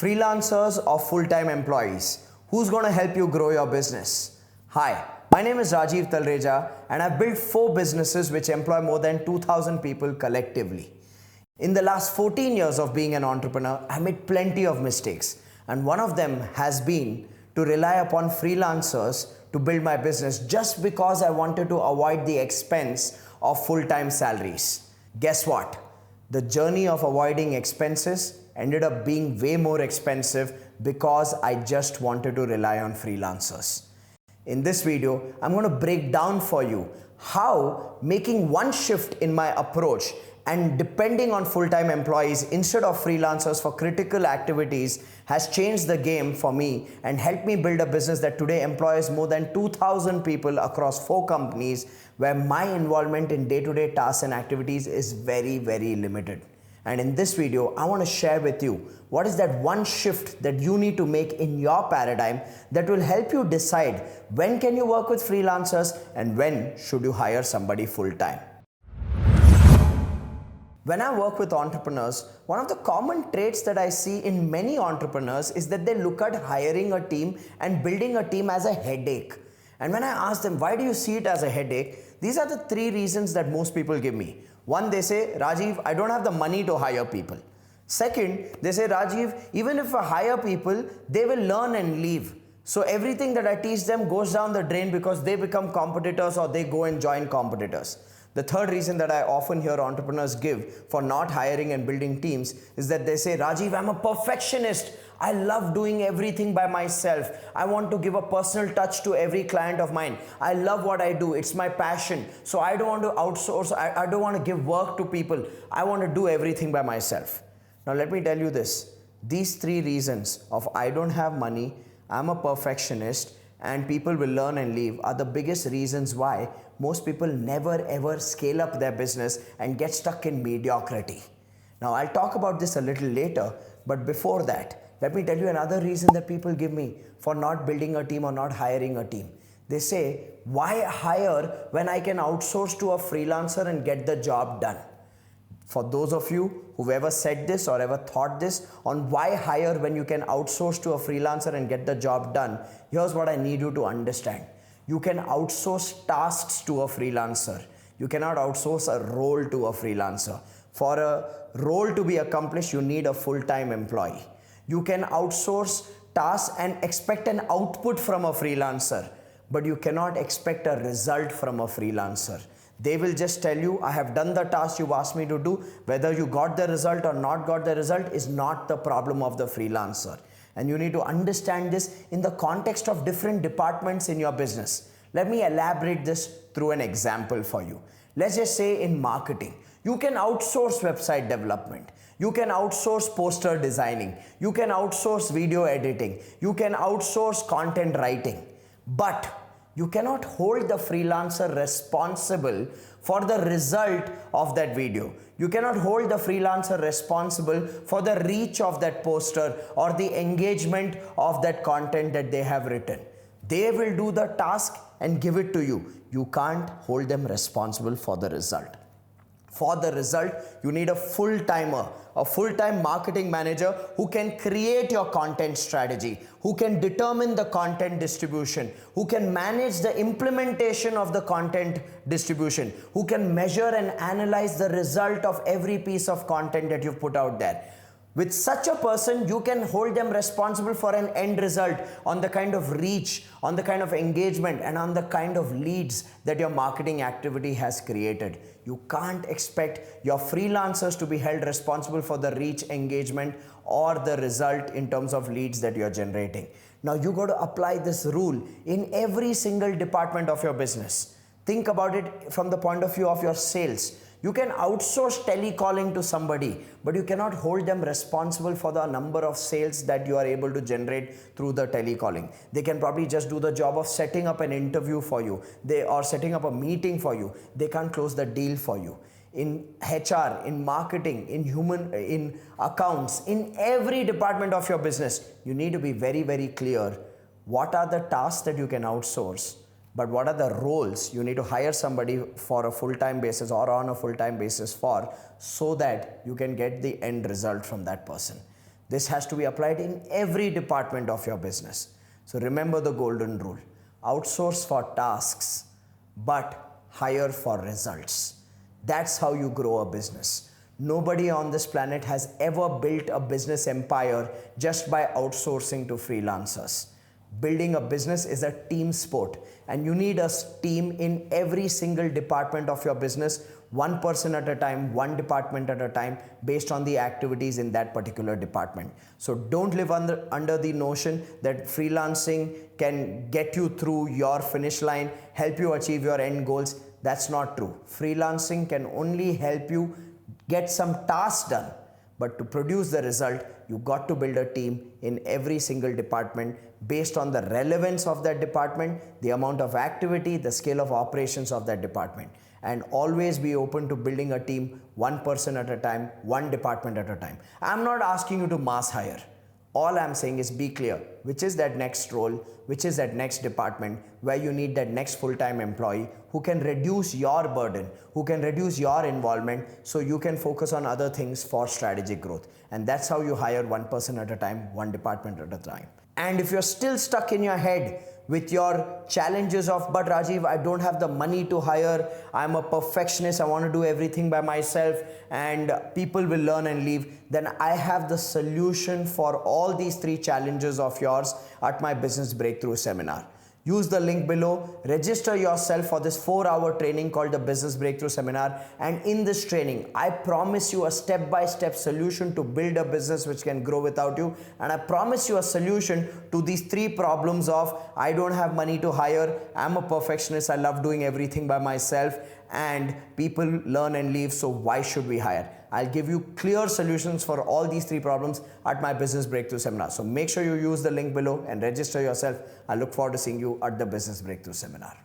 Freelancers or full-time employees? Who's going to help you grow your business? Hi, my name is Rajiv Talreja and I've built 4 businesses which employ more than 2,000 people collectively. In the last 14 years of being an entrepreneur, I made plenty of mistakes, and one of them has been to rely upon freelancers to build my business just because I wanted to avoid the expense of full-time salaries. Guess what? The journey of avoiding expenses ended up being way more expensive because I just wanted to rely on freelancers. In this video, I'm going to break down for you how making one shift in my approach and depending on full-time employees instead of freelancers for critical activities has changed the game for me and helped me build a business that today employs more than 2,000 people across 4 companies where my involvement in day-to-day tasks and activities is very, very limited. And in this video, I want to share with you what is that one shift that you need to make in your paradigm that will help you decide when can you work with freelancers and when should you hire somebody full-time. When I work with entrepreneurs, one of the common traits that I see in many entrepreneurs is that they look at hiring a team and building a team as a headache. And when I ask them, why do you see it as a headache? These are the 3 reasons that most people give me. One, they say, Rajiv, I don't have the money to hire people. Second, they say, Rajiv, even if I hire people, they will learn and leave. So everything that I teach them goes down the drain because they become competitors or they go and join competitors. The third reason that I often hear entrepreneurs give for not hiring and building teams is that they say, Rajiv, I'm a perfectionist. I love doing everything by myself. I want to give a personal touch to every client of mine. I love what I do. It's my passion. So I don't want to outsource. I don't want to give work to people. I want to do everything by myself. Now let me tell you this. These 3 reasons of I don't have money, I'm a perfectionist, and people will learn and leave are the biggest reasons why most people never ever scale up their business and get stuck in mediocrity. Now I'll talk about this a little later, but before that, let me tell you another reason that people give me for not building a team or not hiring a team. They say, why hire when I can outsource to a freelancer and get the job done? For those of you who've ever said this or ever thought this on why hire when you can outsource to a freelancer and get the job done, here's what I need you to understand. You can outsource tasks to a freelancer. You cannot outsource a role to a freelancer. For a role to be accomplished, you need a full-time employee. You can outsource tasks and expect an output from a freelancer, but you cannot expect a result from a freelancer. They will just tell you, I have done the task you've asked me to do. Whether you got the result or not got the result is not the problem of the freelancer. And you need to understand this in the context of different departments in your business. Let me elaborate this through an example for you. Let's just say in marketing, you can outsource website development. You can outsource poster designing. You can outsource video editing. You can outsource content writing. But you cannot hold the freelancer responsible for the result of that video. You cannot hold the freelancer responsible for the reach of that poster or the engagement of that content that they have written. They will do the task and give it to you. You can't hold them responsible for the result. For the result, you need a full-timer, a full-time marketing manager who can create your content strategy, who can determine the content distribution, who can manage the implementation of the content distribution, who can measure and analyze the result of every piece of content that you've put out there. With such a person, you can hold them responsible for an end result on the kind of reach, on the kind of engagement, and on the kind of leads that your marketing activity has created. You can't expect your freelancers to be held responsible for the reach, engagement, or the result in terms of leads that you're generating. Now, you got to apply this rule in every single department of your business. Think about it from the point of view of your sales. You can outsource telecalling to somebody, but you cannot hold them responsible for the number of sales that you are able to generate through the telecalling. They can probably just do the job of setting up an interview for you, or setting up a meeting for you. They can't close the deal for you. In HR, in marketing, in accounts, in every department of your business, you need to be very, very clear what are the tasks that you can outsource But what are the roles you need to hire somebody for a full-time basis or on a full-time basis for, so that you can get the end result from that person? This has to be applied in every department of your business. So remember the golden rule. Outsource for tasks, but hire for results. That's how you grow a business. Nobody on this planet has ever built a business empire just by outsourcing to freelancers. Building a business is a team sport, and you need a team in every single department of your business, one person at a time, one department at a time, based on the activities in that particular department. So don't live under the notion that freelancing can get you through your finish line, help you achieve your end goals. That's not true. Freelancing can only help you get some tasks done. But to produce the result, you got to build a team in every single department based on the relevance of that department, the amount of activity, the scale of operations of that department. And always be open to building a team one person at a time, one department at a time. I'm not asking you to mass hire. All I'm saying is be clear, which is that next role, which is that next department where you need that next full-time employee who can reduce your burden, who can reduce your involvement so you can focus on other things for strategic growth. And that's how you hire one person at a time, one department at a time. And if you're still stuck in your head with your challenges of, but Rajiv, I don't have the money to hire, I'm a perfectionist, I want to do everything by myself, and people will learn and leave, then I have the solution for all these three challenges of yours at my Business Breakthrough Seminar. Use the link below, register yourself for this 4-hour training called the Business Breakthrough Seminar. And in this training, I promise you a step-by-step solution to build a business which can grow without you. And I promise you a solution to these three problems of, I don't have money to hire, I'm a perfectionist, I love doing everything by myself, and people learn and leave, so why should we hire? I'll give you clear solutions for all these three problems at my Business Breakthrough Seminar. So make sure you use the link below and register yourself. I look forward to seeing you at the Business Breakthrough Seminar.